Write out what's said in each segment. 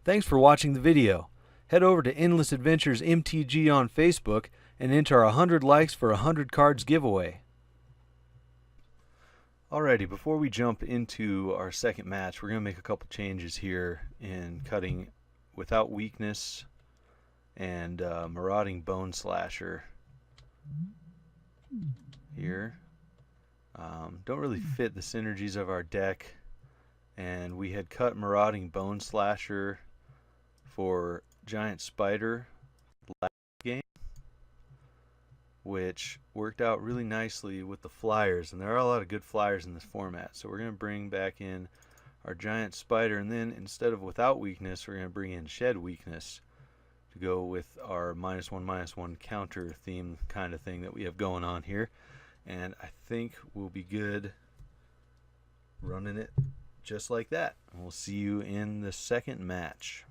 Thanks for watching the video. Head over to Endless Adventures MTG on Facebook and enter 100 likes for a 100 cards giveaway. Alrighty, before we jump into our second match, we're going to make a couple changes here in cutting Without Weakness and Marauding Bone Slasher here. Don't really fit the synergies of our deck, and we had cut Marauding Bone Slasher for Giant Spider last game, which worked out really nicely with the flyers, and there are a lot of good flyers in this format. So we're going to bring back in our Giant Spider, and then instead of Without Weakness, we're going to bring in Shed Weakness to go with our -1/-1 counter theme kind of thing that we have going on here. And I think we'll be good running it just like that. And we'll see you in the second match.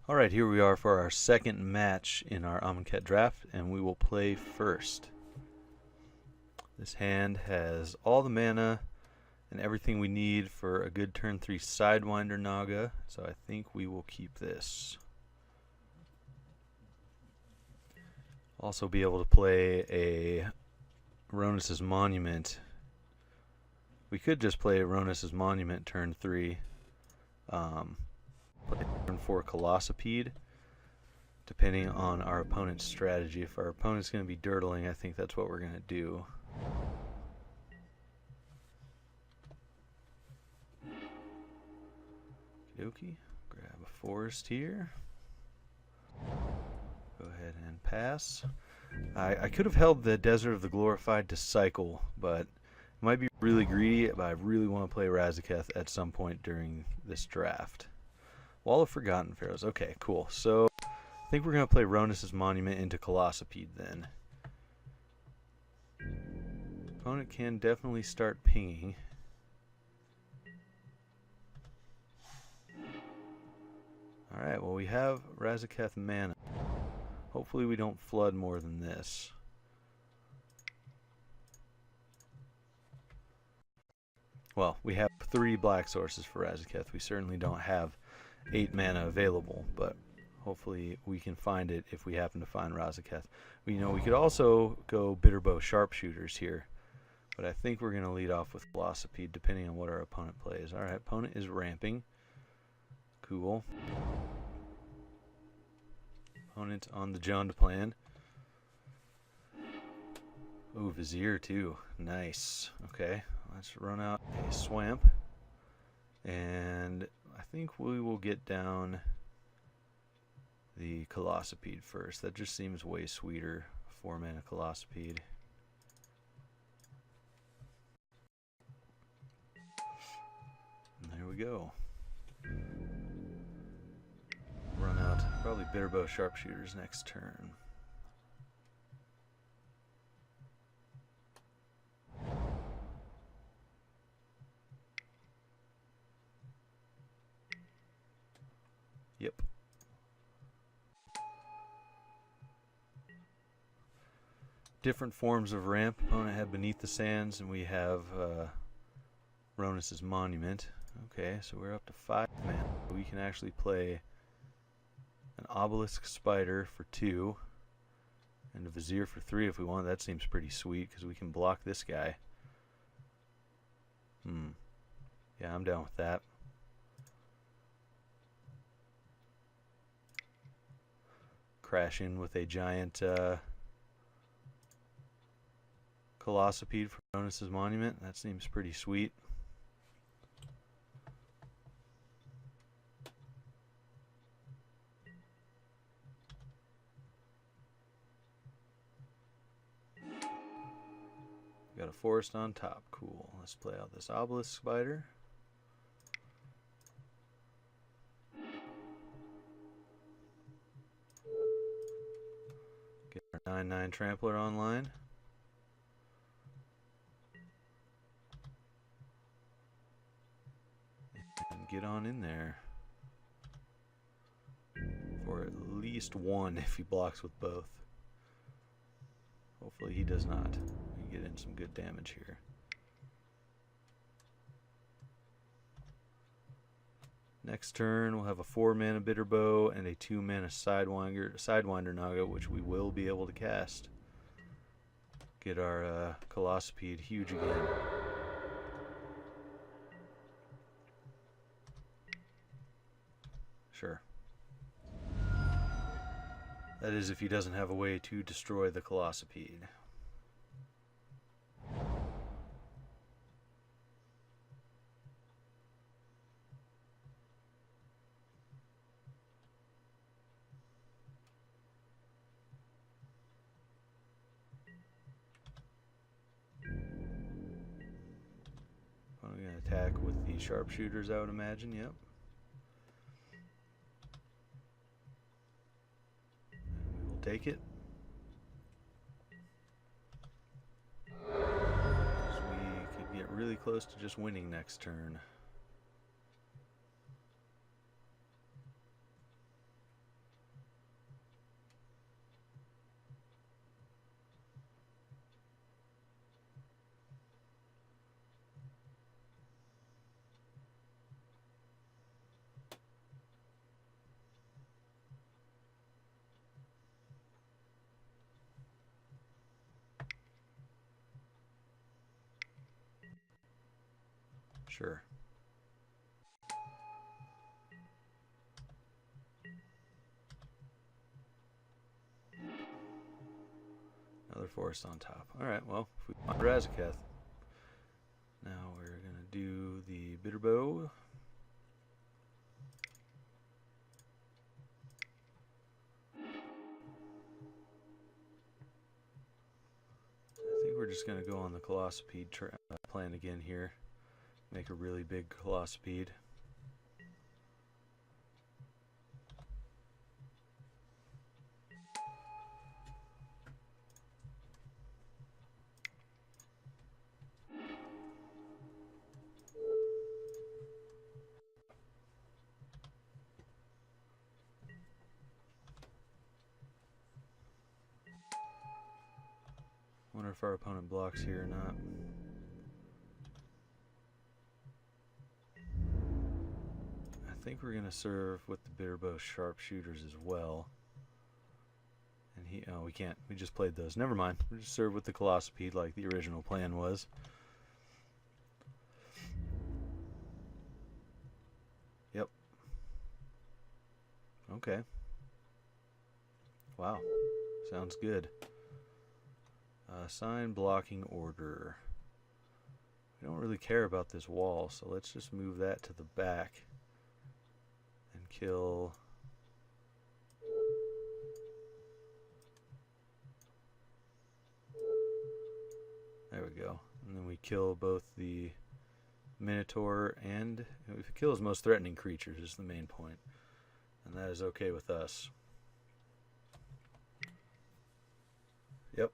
Alright, here we are for our second match in our HOU Draft, and we will play first. This hand has all the mana and everything we need for a good turn 3 Sidewinder Naga, so I think we will keep this. Also be able to play a Ronus's Monument. We could just play Ronus's Monument turn 3. Play turn 4 Colossipede, depending on our opponent's strategy. If our opponent's going to be dirtling, I think that's what we're going to do. Okey-dokey. Grab a forest here. Go ahead and pass. I could have held the Desert of the Glorified to cycle, but it might be really greedy, but I really want to play Razaketh at some point during this draft. Wall of Forgotten Pharaohs. Okay, cool. So I think we're going to play Ronus's Monument into Colossipede then. Opponent can definitely start pinging. Alright, well we have Razaketh mana. Hopefully we don't flood more than this. Well, we have 3 black sources for Razaketh. We certainly don't have 8 mana available, but hopefully we can find it if we happen to find Razaketh. We could also go Bitterbow Sharpshooters here, but I think we're going to lead off with Colossipede depending on what our opponent plays. Alright, opponent is ramping. Cool. Opponent on the Jonda plan. Ooh, Vizier too. Nice. Okay, let's run out a Swamp. And I think we will get down the Colossipede first. That just seems way sweeter. 4 mana Colossipede. And there we go. Run out probably Bitterbow Sharpshooters next turn. Yep. Different forms of ramp. Opponent had Beneath the Sands, and we have Ronus's Monument. Okay, so we're up to 5 mana. We can actually play an Obelisk Spider for 2 and a Vizier for 3 if we want. That seems pretty sweet because we can block this guy. Yeah, I'm down with that. Crash in with a giant Colossipede for Ronus's Monument. That seems pretty sweet. Got a forest on top. Cool. Let's play out this Obelisk Spider. Get our 9/9 Trampler online. And get on in there. For at least 1 if he blocks with both. Hopefully he does not. We can get in some good damage here. Next turn, we'll have a 4-mana Bitter Bow and a 2-mana Sidewinder Naga, which we will be able to cast. Get our Colossipede huge again. Sure. That is if he doesn't have a way to destroy the Colossipede. I'm going to attack with the sharpshooters, I would imagine, yep. And we will take it. So we could get really close to just winning next turn. Sure. Another forest on top. Alright, well, if we want Razaketh. Now we're going to do the Bitter Bow. I think we're just going to go on the Colossipede plan again here. Make a really big Colossipede. Wonder if our opponent blocks here or not. I think we're going to serve with the Bitter Bow sharpshooters as well. And oh, we can't. We just played those. Never mind. We'll just serve with the Colossipede like the original plan was. Yep. Okay. Wow. Sounds good. Assign blocking order. We don't really care about this wall, so let's just move that to the back. And kill... There we go. And then we kill both the Minotaur and... If it kills most threatening creatures is the main point. And that is okay with us. Yep.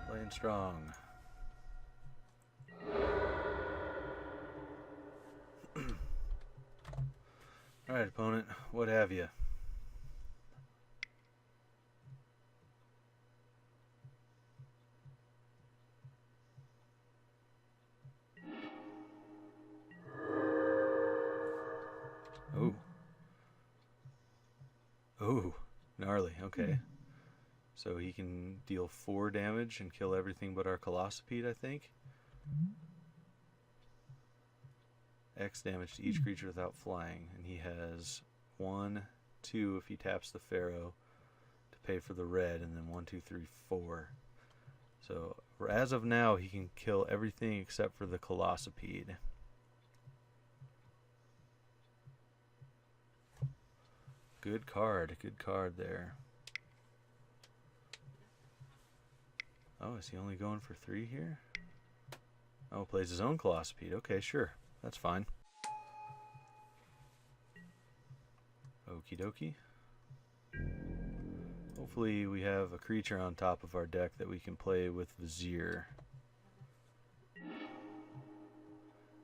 Playing strong. Alright, opponent. What have you? Oh. Oh. Gnarly. Okay. So he can deal 4 damage and kill everything but our Colossipede, I think. X damage to each creature without flying. And he has 1, 2 if he taps the Pharaoh to pay for the red, and then 1, 2, 3, 4. So as of now, he can kill everything except for the Colossipede. Good card there. Oh, is he only going for 3 here? Oh, plays his own Colossipede. Okay, sure. That's fine. Okie dokie. Hopefully we have a creature on top of our deck that we can play with Vizier.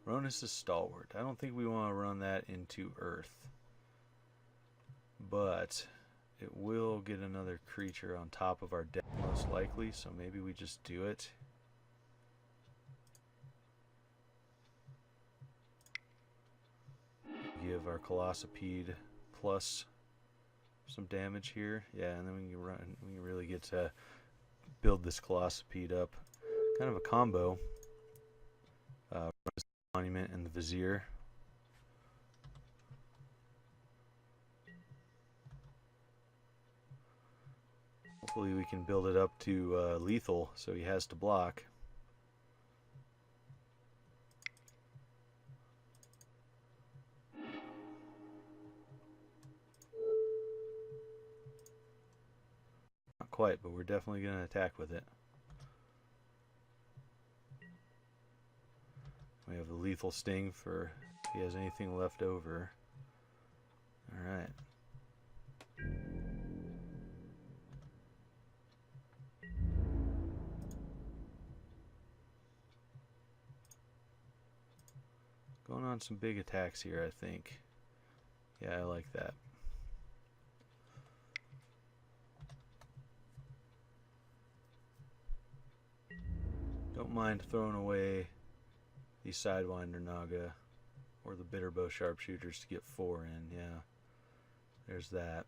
Ronus is Stalwart. I don't think we want to run that into Earth. But it will get another creature on top of our deck most likely, so maybe we just do it. give our Colossipede plus some damage here. Yeah, and then we can really get to build this Colossipede up. Kind of a combo. Monument and the Vizier. Hopefully we can build it up to lethal so he has to block. Not quite, but we're definitely going to attack with it. We have the lethal sting for if he has anything left over. Alright. Going on some big attacks here, I think. Yeah, I like that. Don't mind throwing away the Sidewinder Naga or the Bitterbow Sharpshooters to get 4 in. Yeah, there's that.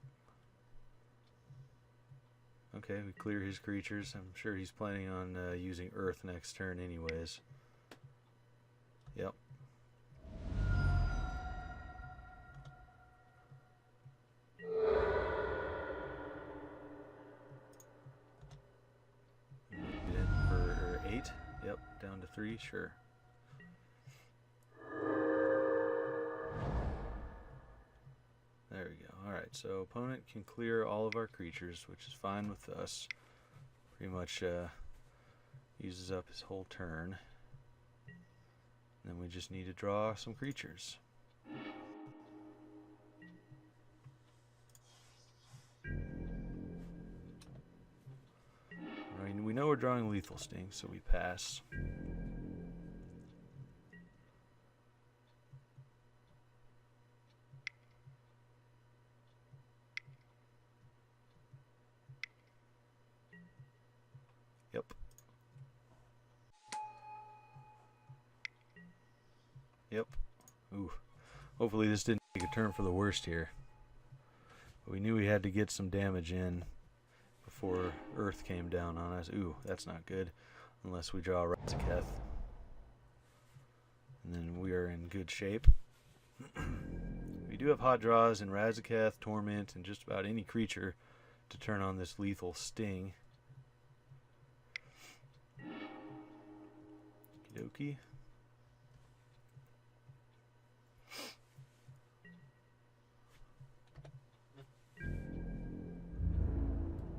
Okay, we clear his creatures. I'm sure he's planning on using Earth next turn anyways. Yep. For 8. Yep, down to 3, sure. There we go. Alright, so opponent can clear all of our creatures, which is fine with us. Pretty much uses up his whole turn. And then we just need to draw some creatures. Right, we know we're drawing Lethal Sting, so we pass. Yep. Yep. Ooh. Hopefully this didn't take a turn for the worst here. But we knew we had to get some damage in before Earth came down on us. Ooh, that's not good. Unless we draw Razaketh. And then we are in good shape. We do have hot draws in Razaketh, Torment, and just about any creature to turn on this Lethal Sting. Okie dokie.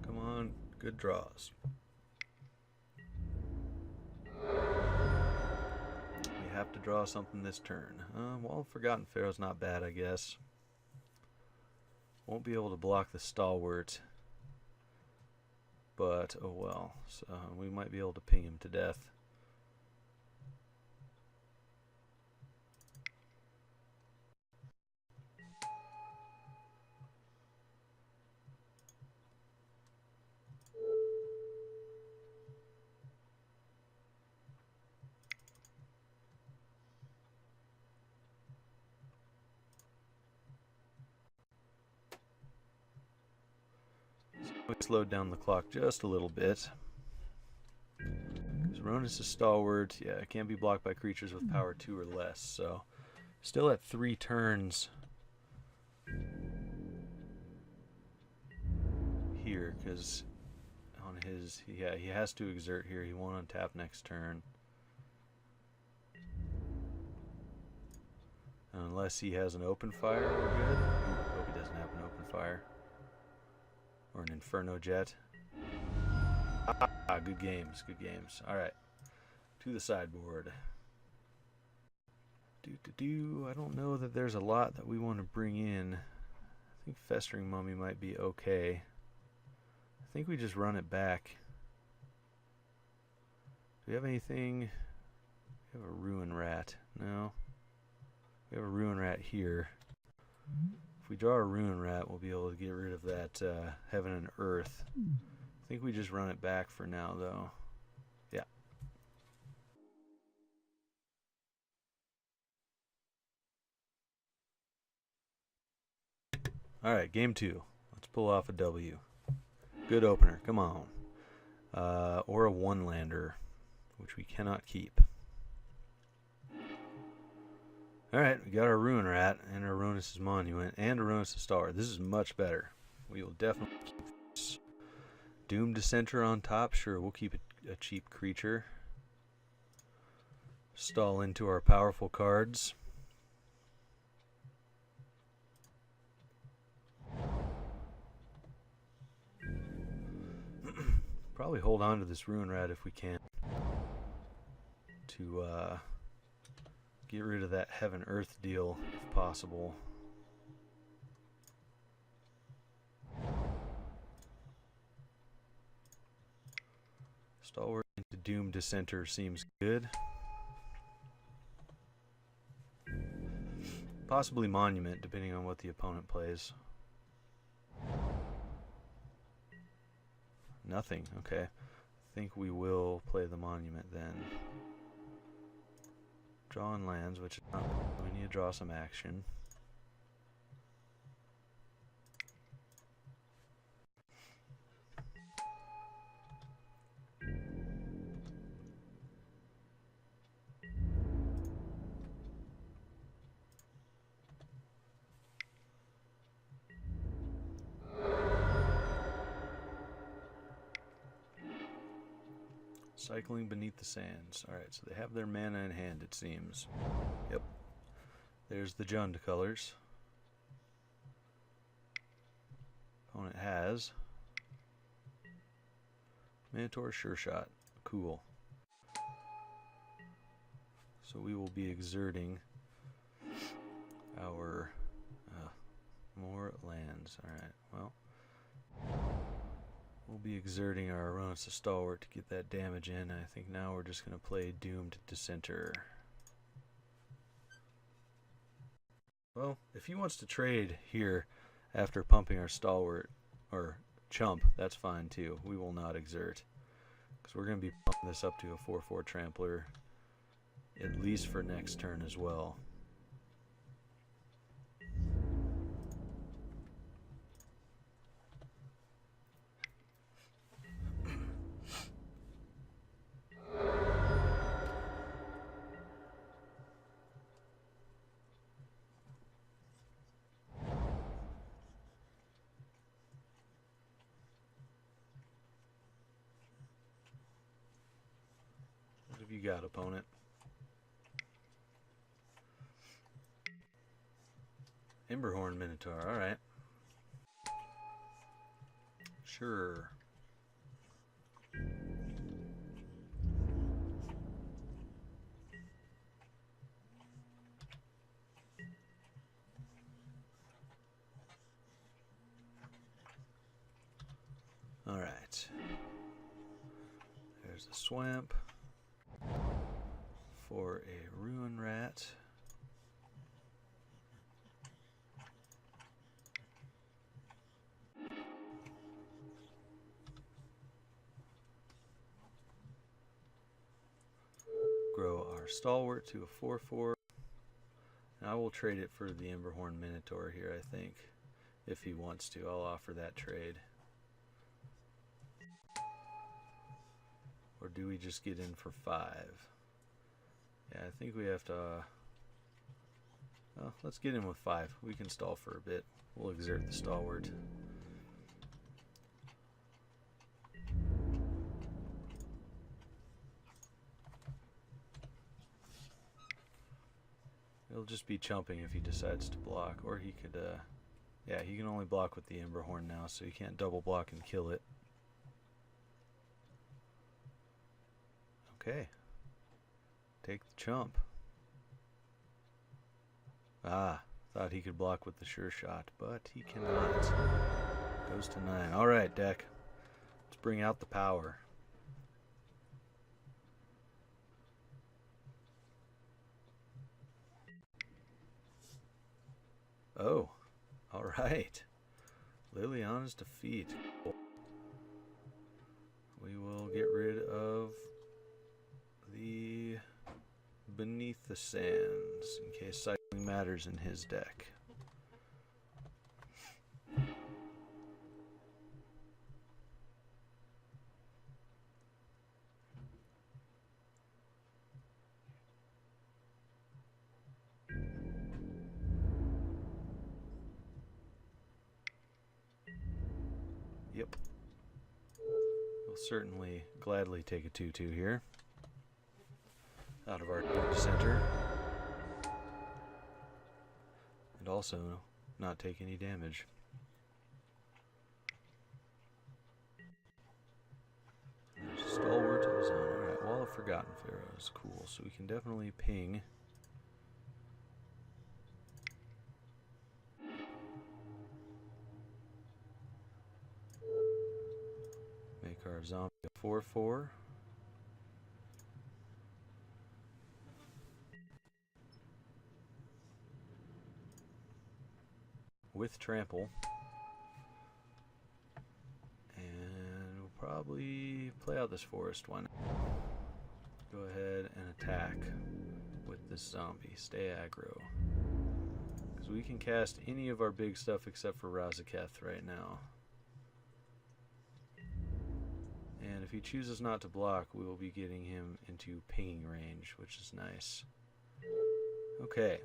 Come on, good draws. We have to draw something this turn. Well, Forgotten Pharaoh's not bad, I guess. Won't be able to block the Stalwart, but oh well. So we might be able to ping him to death. We slowed down the clock just a little bit. Ronus is Stalwart. Yeah, it can't be blocked by creatures with power 2 or less. So, still at 3 turns here, because on his, yeah, he has to exert here. He won't untap next turn. Unless he has an open fire, we're good. Ooh, hope he doesn't have an open fire. Or an Inferno Jet. Ah, good games, good games. Alright. To the sideboard. I don't know that there's a lot that we want to bring in. I think Festering Mummy might be okay. I think we just run it back. Do we have anything? We have a Ruin Rat. No. We have a Ruin Rat here. If we draw a Ruin Rat, we'll be able to get rid of that Heaven and Earth. I think we just run it back for now, though. Yeah. Alright, game 2. Let's pull off a W. Good opener. Come on. Or a one-lander, which we cannot keep. Alright, we got our Ruin Rat and our Ruinous Monument and a Ruinous Stalwart. This is much better. We will definitely keep this. Doom Dissenter on top. Sure, we'll keep a cheap creature. Stall into our powerful cards. Probably hold on to this Ruin Rat if we can to get rid of that Heaven Earth deal if possible. Stalwart into Doom Dissenter seems good. Possibly Monument, depending on what the opponent plays. Nothing, okay. I think we will play the Monument then. Draw on lands, which is not bad. We need to draw some action. Cycling Beneath the Sands. Alright, so they have their mana in hand, it seems. Yep. There's the Jund colors. Opponent has Minotaur Sure Shot. Cool. So we will be exerting our more lands. Alright, well. We'll be exerting our Ruinous Stalwart to get that damage in. I think now we're just going to play Doomed Dissenter. Well, if he wants to trade here after pumping our Stalwart, or Chump, that's fine too. We will not exert. Because we're going to be pumping this up to a 4/4 Trampler, at least for next turn as well. What have you got, opponent? Emberhorn Minotaur, alright. Sure. Alright. There's a Swamp for a Ruin Rat. Grow our Stalwart to a 4/4. And I will trade it for the Emberhorn Minotaur here, I think. If he wants to, I'll offer that trade. Or do we just get in for 5? Yeah, I think we have to... well, let's get in with 5. We can stall for a bit. We'll exert the Stalwart. It'll just be chumping if he decides to block. Or he could... yeah, he can only block with the Emberhorn now, so he can't double block and kill it. Okay. Take the chump. Ah, thought he could block with the Sure Shot, but he cannot. Goes to 9. Alright, deck. Let's bring out the power. Oh, alright. Liliana's Defeat. We will get rid of the Beneath the Sands in case cycling matters in his deck. Yep. We'll certainly gladly take a 2/2 here. Out of our center. And also not take any damage. There's a Stalwart Ozone. Alright, Wall of Forgotten Pharaohs. Cool. So we can definitely ping. Make our zombie a 4/4. With trample. And we'll probably play out this forest one. Go ahead and attack with this zombie. Stay aggro. Because we can cast any of our big stuff except for Razaketh right now. And if he chooses not to block, we will be getting him into pinging range, which is nice. Okay.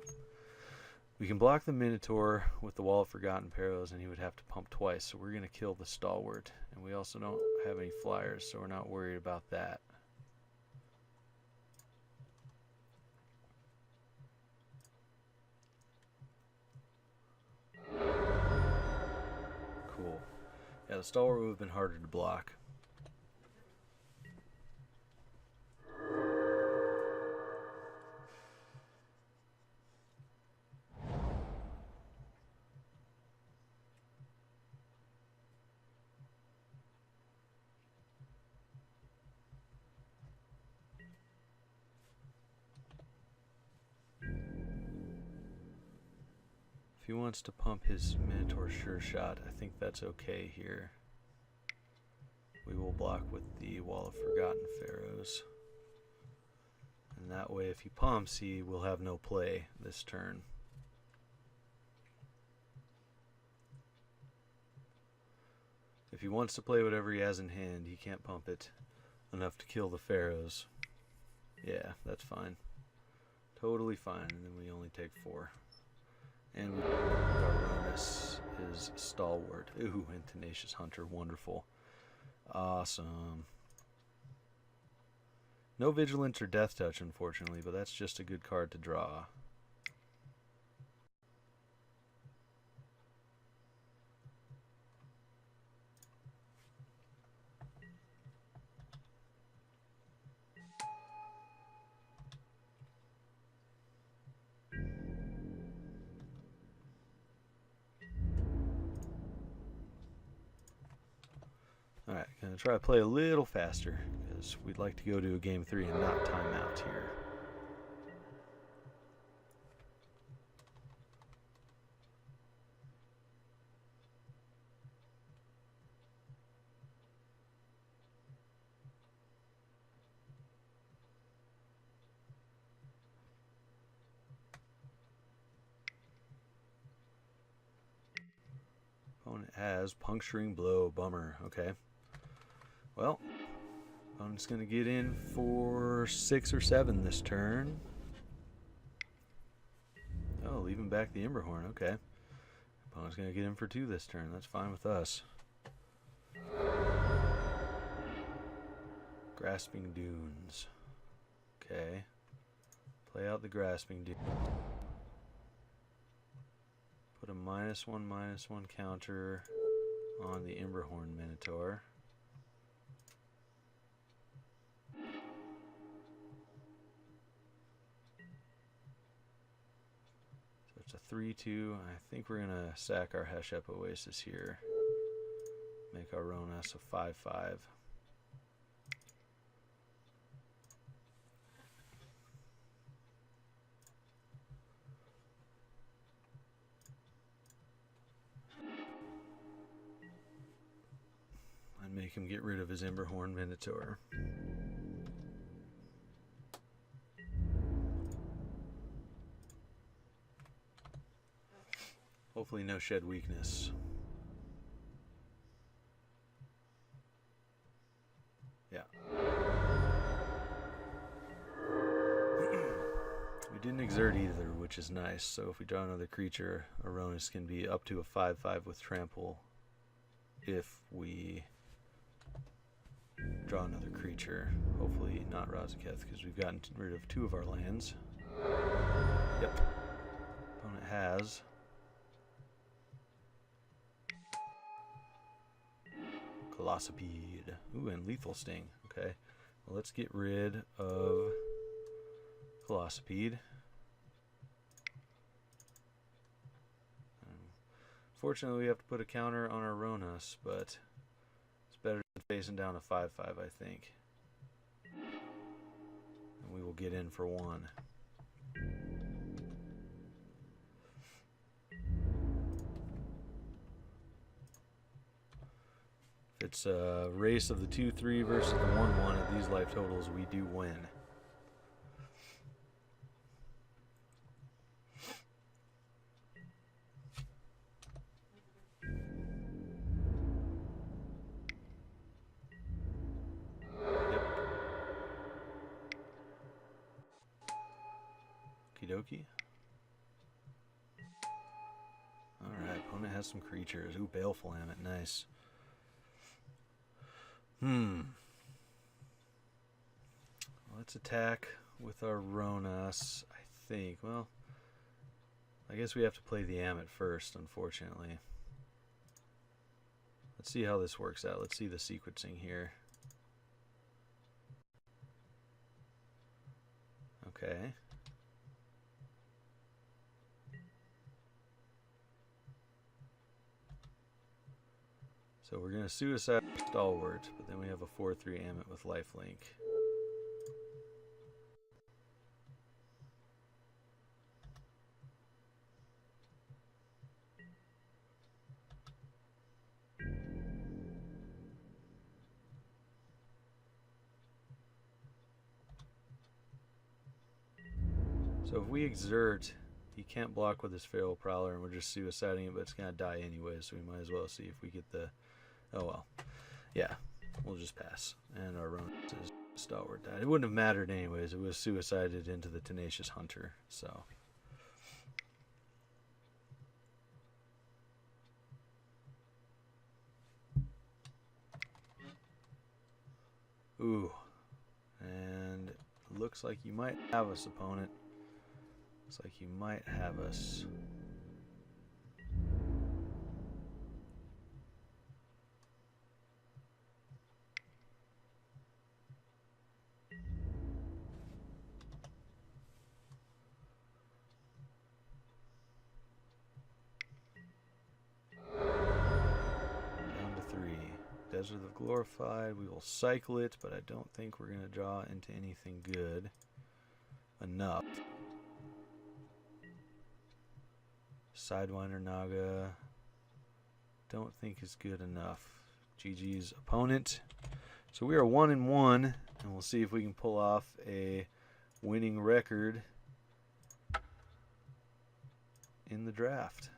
We can block the Minotaur with the Wall of Forgotten Pharaohs, and he would have to pump twice, so we're going to kill the Stalwart. And we also don't have any flyers, so we're not worried about that. Cool. Yeah, the Stalwart would have been harder to block. If he wants to pump his Minotaur Sure Shot, I think that's okay here. We will block with the Wall of Forgotten Pharaohs. And that way, if he pumps, he will have no play this turn. If he wants to play whatever he has in hand, he can't pump it enough to kill the Pharaohs. Yeah, that's fine. Totally fine, and then we only take 4. And Baroness is Stalwart. Ooh, and Tenacious Hunter, wonderful. Awesome. No Vigilance or Death Touch, unfortunately, but that's just a good card to draw. Alright, gonna try to play a little faster, because we'd like to go to a game 3 and not time out here. Opponent has Puncturing Blow. Bummer. Okay. Well, opponent's going to get in for 6 or 7 this turn. Oh, leaving back the Emberhorn. Okay. Opponent's going to get in for 2 this turn. That's fine with us. Grasping Dunes. Okay. Play out the Grasping Dunes. Put a -1/-1 counter on the Emberhorn Minotaur. So it's a 3/2. I think we're going to sack our Heshep Oasis here. Make our Ronas a 5/5. Make him get rid of his Emberhorn Minotaur. Hopefully no shed weakness. Yeah. We didn't exert either, which is nice. So if we draw another creature, Aronis can be up to a 5/5 with trample if we draw another creature. Hopefully not Razaketh, because we've gotten rid of 2 of our lands. Yep. Opponent has Colossipede. Ooh, and Lethal Sting. Okay. Well, let's get rid of Colossipede. Fortunately, we have to put a counter on our Ronas, but it's better than facing down a 5/5, I think. And we will get in for 1. If it's a race of the 2/3 versus the 1/1 at these life totals, we do win. Okie. Alright, opponent has some creatures. Ooh, Baleful Ammit, nice. Let's attack with our Ronas, I think. Well, I guess we have to play the Ammit first, unfortunately. Let's see how this works out. Let's see the sequencing here. Okay. So we're going to Suicide Stalwart, but then we have a 4/3 Ammit with lifelink. So if we exert, he can't block with his Feral Prowler, and we're just suiciding it, but it's going to die anyway, so we might as well see if we get the... Oh well. Yeah, we'll just pass. And our Ronas is Stalwart died. It wouldn't have mattered anyways. It was suicided into the Tenacious Hunter, so... Ooh. And looks like you might have us, opponent. Looks like you might have us. Down to 3. Desert of the Glorified. We will cycle it, but I don't think we're going to draw into anything good enough. Sidewinder Naga, don't think is good enough. GG's opponent. So we are 1-1, and we'll see if we can pull off a winning record in the draft.